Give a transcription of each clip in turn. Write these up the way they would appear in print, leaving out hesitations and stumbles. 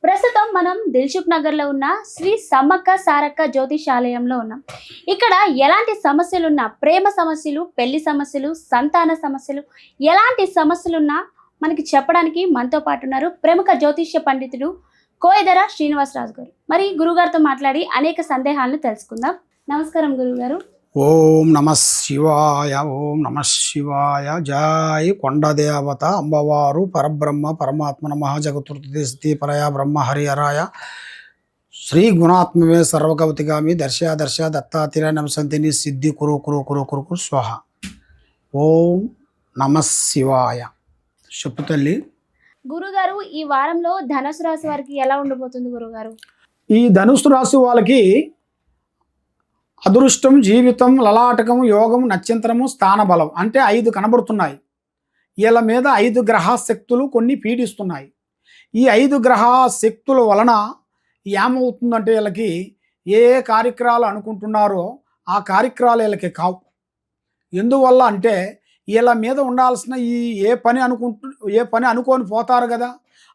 ప్రస్తుతం మనం దిల్సుఖ్ నగర్లో ఉన్న శ్రీ సమ్మక్క సారక్క జ్యోతిషాలయంలో ఉన్నాం. ఇక్కడ ఎలాంటి సమస్యలున్నా, ప్రేమ సమస్యలు, పెళ్లి సమస్యలు, సంతాన సమస్యలు, ఎలాంటి సమస్యలున్నా మనకి చెప్పడానికి మనతో పాటు ఉన్నారు ప్రముఖ జ్యోతిష్య పండితుడు కోయదర శ్రీనివాసరాజు గారు. మరి గురుగారితో మాట్లాడి అనేక సందేహాలను తెలుసుకుందాం. నమస్కారం గురుగారు. ఓం నమ శివాయ, ఓం నమ శివాయ. జై కొండదేవత అమ్మవారు పరబ్రహ్మ పరమాత్మ నమః జగతుర్తి పరయ బ్రహ్మ హరిహరాయ శ్రీ గుణాత్మమే సర్వకవతిగామి దర్శ దర్శ దత్తాతిర నమసంతిని సిద్ధి కురు కురు కురు కురు కురు స్వహ. ఓం నమ శివాయ. చెప్పు తల్లి. గురుగారు, ఈ వారంలో ధనుసు రాశి వారికి ఎలా ఉండబోతుంది గురుగారు? ఈ ధనుసు రాశి వాళ్ళకి అదృష్టం, జీవితం, లలాటకం, యోగం, నక్షత్రము, స్థానబలం అంటే 5 కనబడుతున్నాయి. వీళ్ళ మీద 5 గ్రహశక్తులు కొన్ని పీడిస్తున్నాయి. ఈ 5 గ్రహశక్తుల వలన ఏమవుతుందంటే వీళ్ళకి ఏ కార్యక్రమాలు అనుకుంటున్నారో ఆ కార్యక్రమాలు వీళ్ళకి కావు. ఎందువల్ల అంటే వీళ్ళ మీద ఉండాల్సిన ఏ పని అనుకొని పోతారు కదా,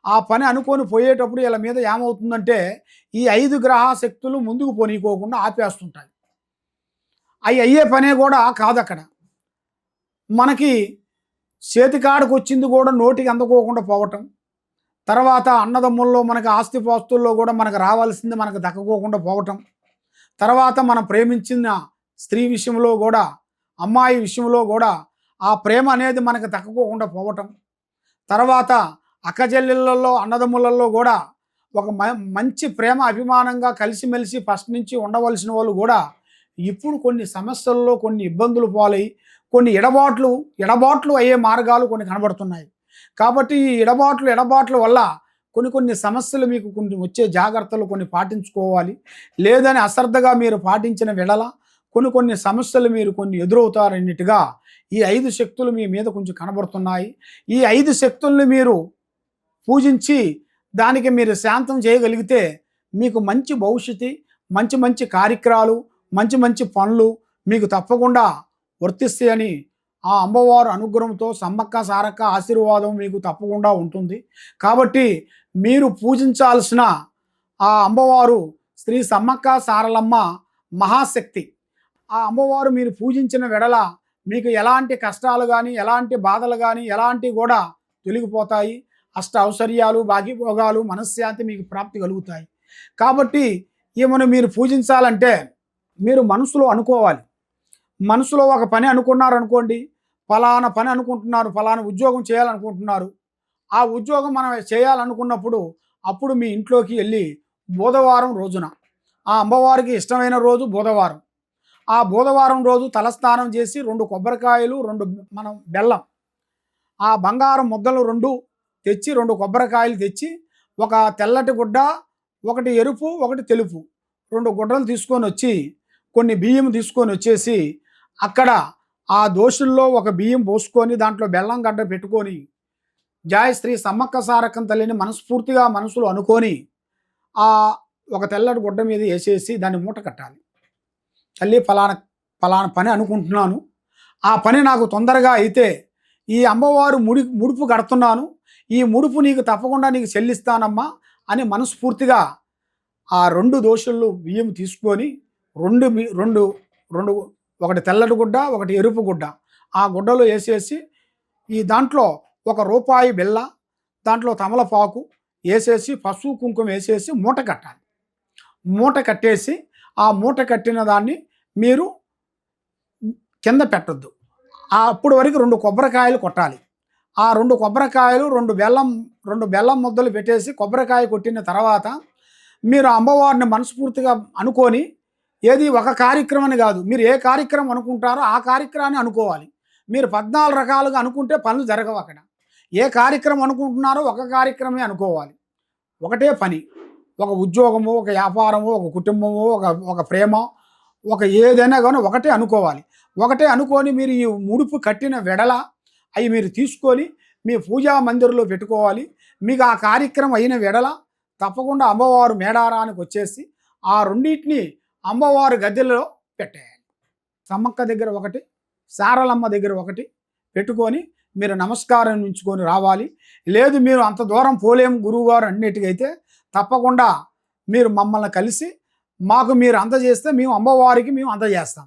ఆ పని అనుకొని పోయేటప్పుడు వీళ్ళ మీద ఏమవుతుందంటే ఈ 5 గ్రహశక్తులు ముందుకు పోనీకోకుండా ఆపేస్తుంటాయి. అవి అయ్యే పనే కూడా కాదు. అక్కడ మనకి చేతికాడకు వచ్చింది కూడా నోటికి అందుకోకుండా పోవటం, తర్వాత అన్నదమ్ముల్లో మనకి ఆస్తిపాస్తుల్లో కూడా మనకు రావాల్సింది మనకు దక్కకోకుండా పోవటం, తర్వాత మనం ప్రేమించిన స్త్రీ విషయంలో కూడా, అమ్మాయి విషయంలో కూడా ఆ ప్రేమ అనేది మనకు దక్కకోకుండా పోవటం, తర్వాత అక్కచెల్లెళ్ళల్లో అన్నదమ్ములలో కూడా ఒక మంచి ప్రేమ అభిమానంగా కలిసిమెలిసి ఫస్ట్ నుంచి ఉండవలసిన వాళ్ళు కూడా ఇప్పుడు కొన్ని సమస్యల్లో కొన్ని ఇబ్బందులు పాలై కొన్ని ఎడబాట్లు అయ్యే మార్గాలు కొన్ని కనబడుతున్నాయి. కాబట్టి ఈ ఎడబాట్ల వల్ల కొన్ని సమస్యలు మీకు కొన్ని వచ్చే జాగ్రత్తలు కొన్ని పాటించుకోవాలి. లేదని అశ్రద్ధగా మీరు పాటించిన వెడల కొన్ని సమస్యలు మీరు కొన్ని ఎదురవుతారన్నట్టుగా ఈ 5 శక్తులు మీ మీద కొంచెం కనబడుతున్నాయి. ఈ 5 శక్తుల్ని మీరు పూజించి దానికి మీరు శాంతం చేయగలిగితే మీకు మంచి భవిష్యత్తు, మంచి కార్యక్రమాలు, మంచి పనులు మీకు తప్పకుండా వర్తిస్తాయని ఆ అమ్మవారు అనుగ్రహంతో సమ్మక్క సారక్క ఆశీర్వాదం మీకు తప్పకుండా ఉంటుంది. కాబట్టి మీరు పూజించాల్సిన ఆ అమ్మవారు శ్రీ సమ్మక్క సారలమ్మ మహాశక్తి. ఆ అమ్మవారు మీరు పూజించిన వెడల మీకు ఎలాంటి కష్టాలు కానీ, ఎలాంటి బాధలు కానీ, ఎలాంటి కూడా తొలగిపోతాయి. అష్ట ఐశ్వర్యాలు, భాగ్యభోగాలు, మనశ్శాంతి మీకు ప్రాప్తి కలుగుతాయి. కాబట్టి ఈమెను మీరు పూజించాలంటే మీరు మనసులో అనుకోవాలి. మనసులో ఒక పని అనుకున్నారు అనుకోండి, ఫలానా పని అనుకుంటున్నారు, ఫలానా ఉద్యోగం చేయాలనుకుంటున్నారు. ఆ ఉద్యోగం మనం చేయాలనుకున్నప్పుడు అప్పుడు మీ ఇంట్లోకి వెళ్ళి బుధవారం రోజున, ఆ అమ్మవారికి ఇష్టమైన రోజు బుధవారం, ఆ బుధవారం రోజు తలస్నానం చేసి 2 కొబ్బరికాయలు, 2 బెల్లం, ఆ బంగారం ముద్దలు 2 తెచ్చి 2 కొబ్బరికాయలు తెచ్చి ఒక తెల్లటి గుడ్డ, ఒకటి ఎరుపు, ఒకటి తెలుపు, 2 గుడ్డలు తీసుకొని వచ్చి కొన్ని బియ్యం తీసుకొని వచ్చేసి అక్కడ ఆ దోషుల్లో ఒక బియ్యం పోసుకొని దాంట్లో బెల్లం గడ్డ పెట్టుకొని జై శ్రీ సమ్మక్క సారక్కం తల్లిని మనస్ఫూర్తిగా మనసులో అనుకొని ఆ ఒక తెల్లటి గుడ్డ మీద వేసేసి దాన్ని మూట కట్టాలి. తల్లి ఫలానా పని అనుకుంటున్నాను, ఆ పని నాకు తొందరగా అయితే ఈ అమ్మవారు ముడుపు కడుతున్నాను, ఈ ముడుపు నీకు తప్పకుండా నీకు చెల్లిస్తానమ్మా అని మనస్ఫూర్తిగా ఆ 2 దోషుల్లో బియ్యం తీసుకొని రెండు ఒకటి తెల్లటి గుడ్డ, ఒకటి ఎరుపు గుడ్డ, ఆ గుడ్డలో వేసేసి ఈ దాంట్లో ₹1 బిళ్ళ, దాంట్లో తమలపాకు వేసేసి పసుపు కుంకుమ వేసేసి మూట కట్టాలి. మూట కట్టేసి ఆ మూట కట్టిన దాన్ని మీరు కింద పెట్టద్దు. అప్పుడు వరకు 2 కొబ్బరికాయలు కొట్టాలి. ఆ 2 కొబ్బరికాయలు 2 బెల్లం ముద్దలు పెట్టేసి కొబ్బరికాయ కొట్టిన తర్వాత మీరు అమ్మవారిని మనస్ఫూర్తిగా అనుకొని, ఏది ఒక కార్యక్రమాన్ని కాదు, మీరు ఏ కార్యక్రమం అనుకుంటారో ఆ కార్యక్రమాన్ని అనుకోవాలి. మీరు 14 రకాలుగా అనుకుంటే పనులు జరగవు. అక్కడ ఏ కార్యక్రమం అనుకుంటున్నారో ఒక కార్యక్రమే అనుకోవాలి. ఒకటే పని, ఒక ఉద్యోగము, ఒక వ్యాపారము, ఒక కుటుంబము, ఒక ప్రేమ, ఒక ఏదైనా కానీ ఒకటే అనుకోవాలి. ఒకటే అనుకొని మీరు ఈ ముడుపు కట్టిన వెడల అవి మీరు తీసుకొని మీ పూజా మందిరంలో పెట్టుకోవాలి. మీకు ఆ కార్యక్రమం అయిన వెడల తప్పకుండా అమ్మవారు మేడారానికి వచ్చేసి ఆ రెండింటిని అమ్మవారు గద్దెలో పెట్టేయాలి. సమ్మక్క దగ్గర ఒకటి, సారలమ్మ దగ్గర ఒకటి పెట్టుకొని మీరు నమస్కారం ఉంచుకొని రావాలి. లేదు మీరు అంత దూరం పోలేము గురువుగారు అన్నిటికైతే తప్పకుండా మీరు మమ్మల్ని కలిసి మాకు మీరు అందజేస్తే మేము అమ్మవారికి మేము అందజేస్తాం.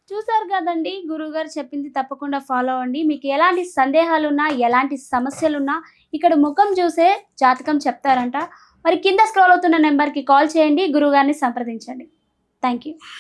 చూసారు కదండి, గురువుగారు చెప్పింది తప్పకుండా ఫాలో అవ్వండి. మీకు ఎలాంటి సందేహాలున్నా, ఎలాంటి సమస్యలున్నా ఇక్కడ ముఖం చూసే జాతకం చెప్తారంట. మరి కింద స్క్రోల్ అవుతున్న నెంబర్కి కాల్ చేయండి, గురువుగారిని సంప్రదించండి. Thank you.